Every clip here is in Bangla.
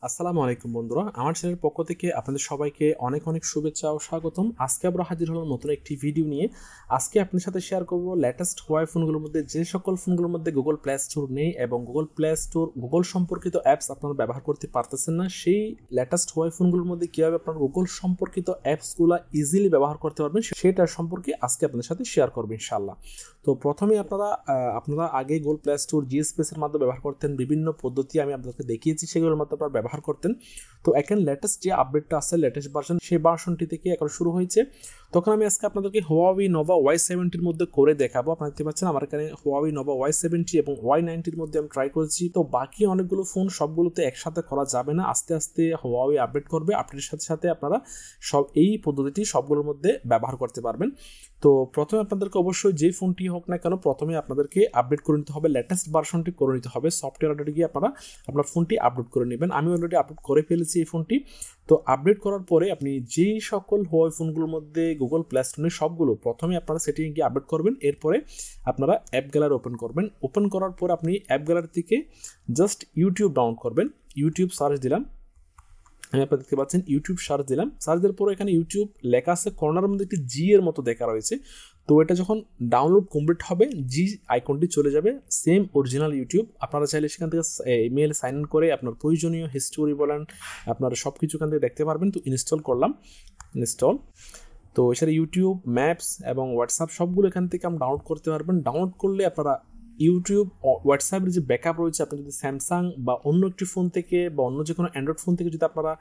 আসসালামু আলাইকুম বন্ধুরা, আমার চ্যানেলের পক্ষ থেকে আপনাদের সবাইকে অনেক অনেক শুভেচ্ছা ও স্বাগতম। আজকে আমরা হাজির হলাম নতুন একটি ভিডিও নিয়ে। আজকে আপনাদের সাথে শেয়ার করব লেটেস্ট হুয়াওয়ে ফোনগুলোর মধ্যে যে সকল ফোনগুলোর মধ্যে গুগল প্লে স্টোর নেই এবং গুগল প্লে স্টোর গুগল সম্পর্কিত অ্যাপস আপনারা ব্যবহার করতে পারতেছেন না, সেই লেটেস্ট হুয়াওয়ে ফোনগুলোর মধ্যে কীভাবে আপনারা গুগল সম্পর্কিত অ্যাপসগুলো ইজিলি ব্যবহার করতে পারবেন সেটার সম্পর্কে আজকে আপনাদের সাথে শেয়ার করবো ইনশাআল্লাহ। তো প্রথমে আপনারা আগে গুগল প্লে স্টোর জিস্পেসের মাধ্যমে ব্যবহার করতেন, বিভিন্ন পদ্ধতি আমি আপনাদেরকে দেখিয়েছি, সেগুলোর মাধ্যমে আপনারা ব্যবহার করতেন। তো এখন লেটেস্ট যে আপডেটটা আছে, লেটেস্ট ভার্সন, সেই ভার্সনটি থেকে এখন শুরু হয়েছে। তখন আমি আজকে আপনাদেরকে Huawei Nova Y70 মধ্যে করে দেখাবো। আপনারা দেখতে পাচ্ছেন আমার এখানে Huawei Nova Y70 এবং Y90 মধ্যে আমি ট্রাই করেছি। তো বাকি অনেকগুলো ফোন সবগুলোতে একসাথে করা যাবে না, আস্তে আস্তে Huawei আপডেট করবে। আপডেটের সাথে সাথে আপনারা এই পদ্ধতিটি সবগুলোর মধ্যে ব্যবহার করতে পারবেন। তো প্রথমে আপনাদেরকে অবশ্যই যে ফোনটি হোক না কেন, প্রথমে আপনাদেরকে আপডেট করে নিতে হবে, লেটেস্ট ভার্সনটি করে নিতে হবে। সফটওয়্যার আপডেটে গিয়ে আপনারা আপনার ফোনটি আপডেট করে নেবেন। আমি অলরেডি আপডেট করে ফেলেছি এই ফোনটি। তো আপডেট করার পরে আপনি যেই সকল Huawei ফোনগুলোর মধ্যে গুগল প্লে স্টোর নেই সবগুলো প্রথমে আপনারা সেটিংয়ে গিয়ে আপডেট করবেন। এরপরে আপনারা অ্যাপ গ্যালারি ওপেন করবেন। ওপেন করার পর আপনি অ্যাপ গ্যালারি থেকে জাস্ট ইউটিউব ডাউনলোড করবেন। ইউটিউব সার্চ দিলাম, আমি আপনারা দেখতে পাচ্ছেন ইউটিউব সার্চ দিলাম। সার্চ দেওয়ার পরে এখানে ইউটিউব লেখা আছে, কর্নারের মধ্যে একটি জি এর মতো দেখা রয়েছে। তো এটা যখন ডাউনলোড কমপ্লিট হবে জি আইকনটি চলে যাবে সেম অরিজিনাল ইউটিউব। আপনারা চাইলে সেখান থেকে ইমেল সাইন ইন করে আপনার প্রয়োজনীয় হিস্টোরি বলেন আপনারা সব কিছু এখান থেকে দেখতে পারবেন। তো ইনস্টল করলাম, ইনস্টল। তো এছাড়া ইউটিউব, ম্যাপস এবং হোয়াটসঅ্যাপ সবগুলো এখান থেকে আপনি ডাউনলোড করতে পারবেন। ডাউনলোড করলে আপনারা ইউটিউব, হোয়াটসঅ্যাপের যে ব্যাকআপ রয়েছে, আপনি যদি স্যামসাং বা অন্য একটি ফোন থেকে বা অন্য যে কোনো অ্যান্ড্রয়েড ফোন থেকে যদি আপনারা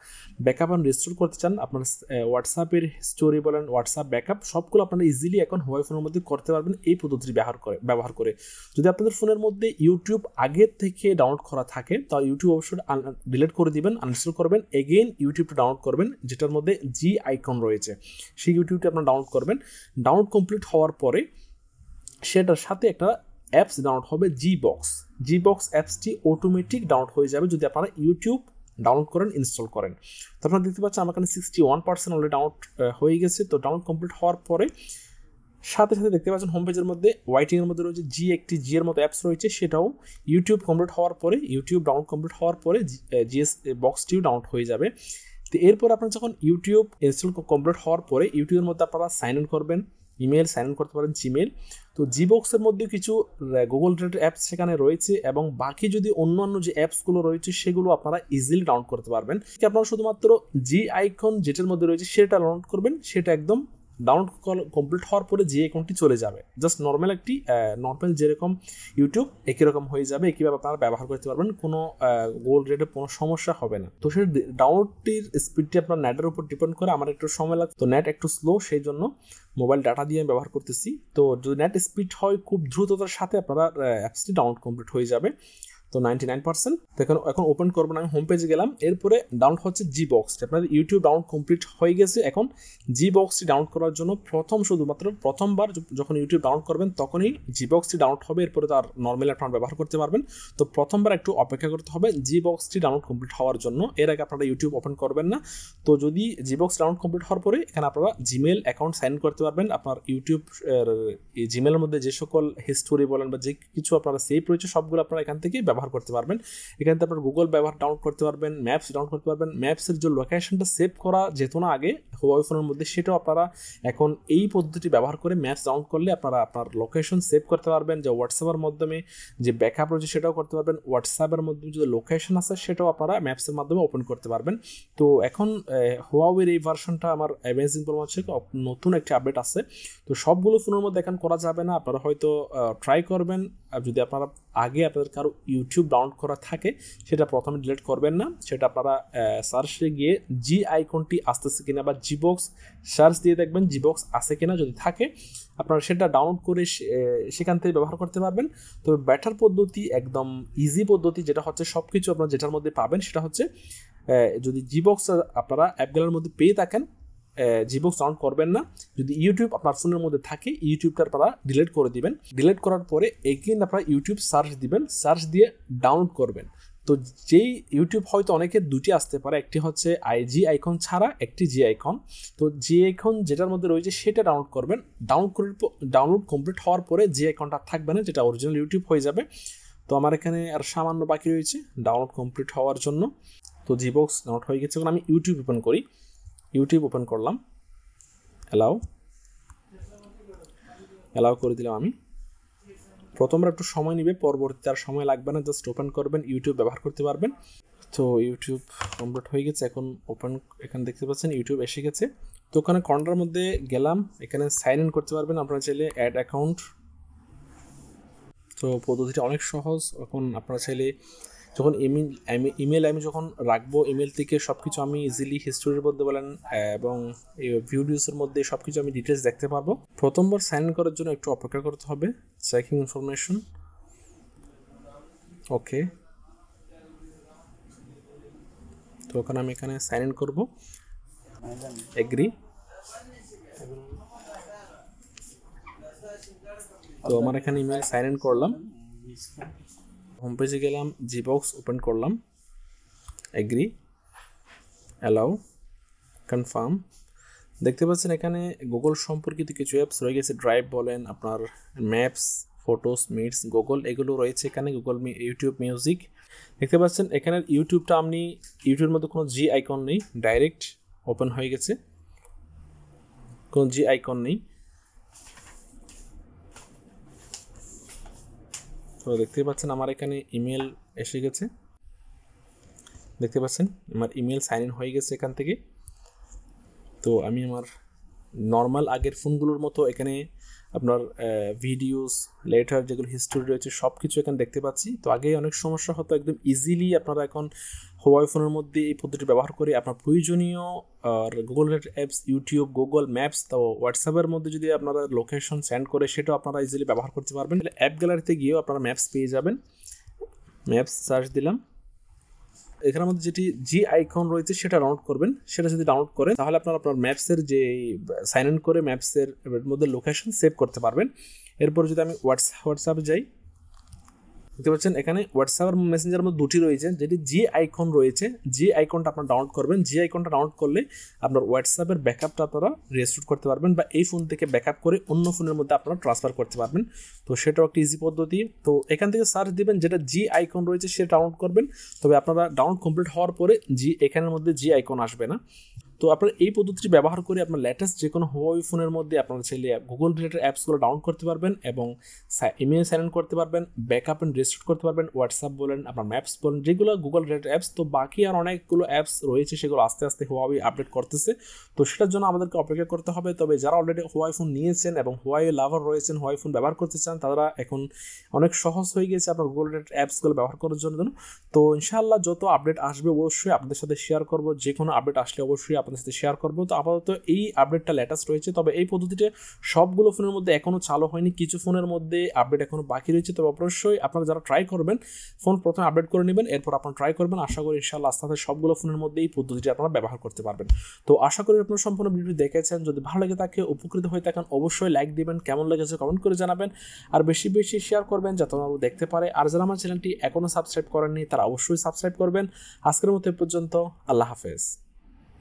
ব্যাকআপ রিস্টোর করতে চান, আপনার হোয়াটসঅ্যাপের স্টোরি বলেন, হোয়াটসঅ্যাপ ব্যাকআপ সবগুলো আপনারা ইজিলি এখন Huawei ফোনের মধ্যে করতে পারবেন এই পদ্ধতিটি ব্যবহার করে। যদি আপনাদের ফোনের মধ্যে ইউটিউব আগের থেকে ডাউনলোড করা থাকে তাহলে ইউটিউব অবশ্যই ডিলিট করে দিবেন, আনইনস্টল করবেন, এগেইন ইউটিউবটা ডাউনলোড করবেন যেটার মধ্যে জি আইকন রয়েছে, সেই ইউটিউবটা আপনারা ডাউনলোড করবেন। ডাউনলোড কমপ্লিট হওয়ার পরে সেটার সাথে একটা অ্যাপস ডাউনলোড হবে GBox অ্যাপসটি অটোমেটিক ডাউনলোড হয়ে যাবে যদি আপনারা ইউটিউব ডাউনলোড করেন, ইনস্টল করেন। তো আপনারা দেখতে পাচ্ছেন আমার এখানে 61% অলরেডি ডাউনলোড হয়ে গেছে। তো ডাউনলোড কমপ্লিট হওয়ার পরে সাথে সাথে দেখতে পাচ্ছেন হোম পেজের মধ্যে ওয়াইটিং এর মধ্যে রয়েছে একটি জি এর মতো অ্যাপস রয়েছে, সেটাও ইউটিউব কমপ্লিট হওয়ার পরে, ইউটিউব ডাউনলোড কমপ্লিট হওয়ার পরে জিএস বক্সটিও ডাউনলোড হয়ে যাবে। তো এরপর আপনারা যখন ইউটিউব ইনস্টল কমপ্লিট হওয়ার পরে ইউটিউবের মধ্যে আপনারা সাইন ইন করবেন, ইমেল সাইন ইন করতে পারেন, জিমেল। তো জিবক্সের মধ্যে কিছু গুগল রিলেটেড অ্যাপস সেখানে রয়েছে এবং বাকি যদি অন্যান্য যে অ্যাপসগুলো রয়েছে সেগুলো আপনারা ইজিলি ডাউনলোড করতে পারবেন। আপনারা শুধুমাত্র জি আইকন যেটার মধ্যে রয়েছে সেটা ডাউনলোড করবেন, সেটা একদম ডাউনলোড কমপ্লিট হওয়ার পরে যে আইকনটি চলে যাবে, জাস্ট নর্মাল যেরকম ইউটিউব একই রকম হয়ে যাবে, একইভাবে আপনারা ব্যবহার করতে পারবেন, কোনো গুগল রিলেটেড কোনো সমস্যা হবে না। তো সেই ডাউনলোডটির স্পিডটি আপনার নেটের উপর ডিপেন্ড করে, আমার একটু সময় লাগছে, তো নেট একটু স্লো, সেই জন্য মোবাইল ডাটা দিয়ে আমি ব্যবহার করতেছি। তো যদি নেট স্পিড হয় খুব দ্রুততার সাথে আপনারা অ্যাপসটি ডাউনলোড কমপ্লিট হয়ে যাবে। তো 99%। এখন ওপেন করবেন, আমি হোম পেজে গেলাম। এরপরে ডাউনলোড হচ্ছে GBox। আপনাদের ইউটিউব ডাউনলোড কমপ্লিট হয়ে গেছে। এখন GBoxটি ডাউনলোড করার জন্য শুধুমাত্র প্রথমবার যখন ইউটিউব ডাউনলোড করবেন তখনই GBoxটি ডাউনলোড হবে, এরপরে তার নর্মালি আপনারা ব্যবহার করতে পারবেন। তো প্রথমবার একটু অপেক্ষা করতে হবে GBoxটি ডাউনলোড কমপ্লিট হওয়ার জন্য, এর আগে আপনারা ইউটিউব ওপেন করবেন না। তো যদি GBox ডাউনলোড কমপ্লিট হওয়ার পরে এখানে আপনারা জিমেল অ্যাকাউন্ট সাইন করতে পারবেন। আপনার ইউটিউব জিমেলের মধ্যে যে সকল হিস্টোরি বলেন বা যে কিছু আপনারা সেভ রয়েছে সবগুলো আপনারা এখান থেকে ব্যবহার করতে পারবেন। এখান থেকে আপনার গুগল ডাউনলোড করতে পারবেন, ম্যাপস ডাউনলোড করতে পারবেন। ম্যাপসের যে লোকেশনটা সেভ করা যেত না আগে Huawei ফোনের মধ্যে, সেটাও আপনারা এখন এই পদ্ধতি ব্যবহার করে ম্যাপস ডাউনলোড করলে আপনারা আপনার লোকেশন সেভ করতে পারবেন। যে হোয়াটসঅ্যাপের মাধ্যমে যে ব্যাকআপ রয়েছে সেটাও করতে পারবেন, হোয়াটসঅ্যাপের মধ্যে যে লোকেশন আছে সেটাও আপনারা ম্যাপসের মাধ্যমে ওপেন করতে পারবেন। তো এখন Huawei এই ভার্সনটা আমার অ্যামেজিং বলে হচ্ছে, নতুন একটি আপডেট আছে। তো সবগুলো ফোনের মধ্যে এখন করা যাবে না, আপনারা হয়তো ট্রাই করবেন। আর যদি আপনারা আগে আপনাদের কারো ইউটিউব ডাউনলোড করা থাকে সেটা প্রথমে ডিলিট করবেন না, সেটা আপনারা সার্চে গিয়ে জি আইকনটি আসতেছে কিনা বা GBox সার্চ দিয়ে দেখবেন GBox আছে কিনা, যদি থাকে আপনারা সেটা ডাউনলোড করে সেখান থেকে ব্যবহার করতে পারবেন। তো বেটার পদ্ধতি, একদম ইজি পদ্ধতি যেটা হচ্ছে সব কিছু আপনারা যেটার মধ্যে পাবেন সেটা হচ্ছে যদি GBox আপনারা অ্যাপ গ্যালারির মধ্যে পেয়ে থাকেন GBox ডাউনলোড করবেন না। যদি ইউটিউব আপনার ফোনের মধ্যে থাকে ইউটিউবটা আপনারা ডিলিট করে দিবেন। ডিলিট করার পরে এগেইন আপনারা ইউটিউব সার্চ দিবেন, সার্চ দিয়ে ডাউনলোড করবেন। তো যেই ইউটিউব হয়তো অনেকের দুটি আসতে পারে, একটি হচ্ছে জি আইকন ছাড়া, একটি জি আইকন। তো জি আইকন যেটার মধ্যে রয়েছে সেটা ডাউনলোড করবেন। ডাউনলোড কমপ্লিট হওয়ার পরে জি আইকনটা থাকবে না, যেটা অরিজিনাল ইউটিউব হয়ে যাবে। তো আমার এখানে আর সামান্য বাকি রয়েছে ডাউনলোড কমপ্লিট হওয়ার জন্য। তো GBox ডাউনলোড হয়ে গেছে। এখন আমি ইউটিউব ওপেন করি, ইউটিউব ওপেন করলাম, অ্যালাউ করে দিলাম আমি। প্রথমবার একটু সময় নেবে, পরবর্তীতে আর সময় লাগবে না, জাস্ট ওপেন করবেন, ইউটিউব ব্যবহার করতে পারবেন। তো ইউটিউব কমপ্লিট হয়ে গেছে, এখন ওপেন, এখানে দেখতে পাচ্ছেন ইউটিউব এসে গেছে। তো ওখানে কর্নারের মধ্যে গেলাম, এখানে সাইন ইন করতে পারবেন আপনারা চাইলে, অ্যাড অ্যাকাউন্ট। তো পদ্ধতিটা অনেক সহজ। এখন আপনারা চাইলে যখন ইমেল আমি যখন রাখবো, ইমেল থেকে সব কিছু আমি ইজিলি হিস্টোরির মধ্যে বলেন এবং ভিডিওসের মধ্যে সব কিছু আমি ডিটেলস দেখতে পারবো। প্রথমবার সাইন ইন করার জন্য একটু অপেক্ষা করতে হবে, চেকিং ইনফরমেশন, ওকে। তো ওখানে আমি এখানে সাইন ইন করবো, এগ্রি। তো আমার এখানে ইমেল সাইন ইন করলাম, হোম পেজে গেলাম, GBox ওপেন করলাম, এগ্রি, অ্যালাউ, কনফার্ম। দেখতে পাচ্ছেন এখানে গুগল সম্পর্কিত কিছু অ্যাপস রয়ে গেছে, ড্রাইভ বলেন, আপনার ম্যাপস, ফটোস, মিটস, গুগল, এগুলো রয়েছে এখানে। গুগল ইউটিউব মিউজিক দেখতে পাচ্ছেন এখানে। ইউটিউবটা আপনি, ইউটিউবের মধ্যে কোনো জি আইকন নেই, ডাইরেক্ট ওপেন হয়ে গেছে, কোনো জি আইকন নেই। তো দেখতে পাচ্ছেন আমার এখানে ইমেল এসে গেছে, দেখতে পাচ্ছেন আমার ইমেল সাইন ইন হয়ে গেছে এখান থেকে। তো আমি আমার নর্মাল আগের ফোনগুলোর মতো এখানে আপনার ভিডিওস, লেটার, যেগুলো হিস্টোরি রয়েছে সব কিছু এখানে দেখতে পাচ্ছি। তো আগে অনেক সমস্যা হতো, একদম ইজিলি আপনারা এখন Huawei ফোনের মধ্যে এই পদ্ধতি ব্যবহার করে আপনার প্রয়োজনীয় Google apps, YouTube, Google maps, তো হোয়াটসঅ্যাপের মধ্যে যদি আপনারা লোকেশন সেন্ড করে সেটাও আপনারা ইজিলি ব্যবহার করতে পারবেন। অ্যাপ গ্যালারিতে গিয়েও আপনারা ম্যাপস পেয়ে যাবেন, ম্যাপস সার্চ দিলাম, এখানের মধ্যে যেটি জি আইকন রয়েছে সেটা ডাউনলোড করবেন। সেটা যদি ডাউনলোড করেন তাহলে আপনার ম্যাপসের যে সাইন ইন করে ম্যাপসের মধ্যে লোকেশন সেভ করতে পারবেন। এরপর যদি আমি হোয়াটসঅ্যাপে যাই, দেখতে পাচ্ছেন এখানে হোয়াটসঅ্যাপ আর মেসেঞ্জারের মধ্যে দুটি রয়েছে, যেটি জি আইকন রয়েছে, জি আইকনটা আপনার ডাউনলোড করবেন। জি আইকনটা ডাউনলোড করলে আপনার হোয়াটসঅ্যাপের ব্যাকআপটা আপনারা রেস্টোর করতে পারবেন, বা এই ফোন থেকে ব্যাকআপ করে অন্য ফোনের মধ্যে আপনারা ট্রান্সফার করতে পারবেন। তো সেটাও একটা ইজি পদ্ধতি। তো এখান থেকে সার্চ দিবেন, যেটা জি আইকন রয়েছে সেটা ডাউনলোড করবেন। তবে আপনারা ডাউনলোড কমপ্লিট হওয়ার পরে এখানের মধ্যে জি আইকন আসবে না। তো আপনারা এই পদ্ধতিটি ব্যবহার করে আপনার লেটেস্ট যে কোনো Huawei ফোনের মধ্যে আপনারা চাইলে গুগল রিলেটেড অ্যাপসগুলো ডাউনলোড করতে পারবেন এবং ইমেল সাইন ইন করতে পারবেন, ব্যাকআপ এন্ড রেস্টোর করতে পারবেন। হোয়াটসঅ্যাপ বলেন, আপনার ম্যাপস বলেন, যেগুলো গুগল রিলেটেড অ্যাপস। তো বাকি আর অনেকগুলো অ্যাপস রয়েছে, সেগুলো আস্তে আস্তে Huawei আপডেট করতেছে। তো সেটার জন্য আমাদেরকে অপেক্ষা করতে হবে। তবে যারা অলরেডি Huawei ফোন নিয়েছেন এবং Huawei লাভার রয়েছেন, Huawei ফোন ব্যবহার করতে চান, তারা এখন অনেক সহজ হয়ে গেছে আপনার গুগল রিলেটেড অ্যাপসগুলো ব্যবহার করার জন্য। তো ইনশাআল্লাহ যত আপডেট আসবে অবশ্যই আপনাদের সাথে শেয়ার করব, যে কোনো আপডেট আসলে অবশ্যই আপনাদের সাথে শেয়ার করব। তো আপাতত এই আপডেটটা লেটেস্ট রয়েছে, তবে এই পদ্ধতিতে সবগুলো ফোনের মধ্যে এখনও চালু হয়নি, কিছু ফোনের মধ্যে আপডেট এখনও বাকি রয়েছে। তবে অবশ্যই আপনারা যারা ট্রাই করবেন, ফোন প্রথমে আপডেট করে নেবেন, এরপর আপনারা ট্রাই করবেন। আশা করি ইনশাআল্লাহ আস্তে আস্তে সবগুলো ফোনের মধ্যে এই পদ্ধতিটি আপনারা ব্যবহার করতে পারবেন। তো আশা করি আপনারা সম্পূর্ণ ভিডিওটি দেখেছেন। যদি ভালো লাগে থাকে, উপকৃত হয়ে থাকেন, অবশ্যই লাইক দিবেন, কেমন লেগেছে কমেন্ট করে জানাবেন, আর বেশি বেশি শেয়ার করবেন যাতে ওনারা দেখতে পারে। আর যারা আমার চ্যানেলটি এখনও সাবস্ক্রাইব করেননি তারা অবশ্যই সাবস্ক্রাইব করবেন। আজকের মতো এ পর্যন্ত, আল্লাহ হাফেজ।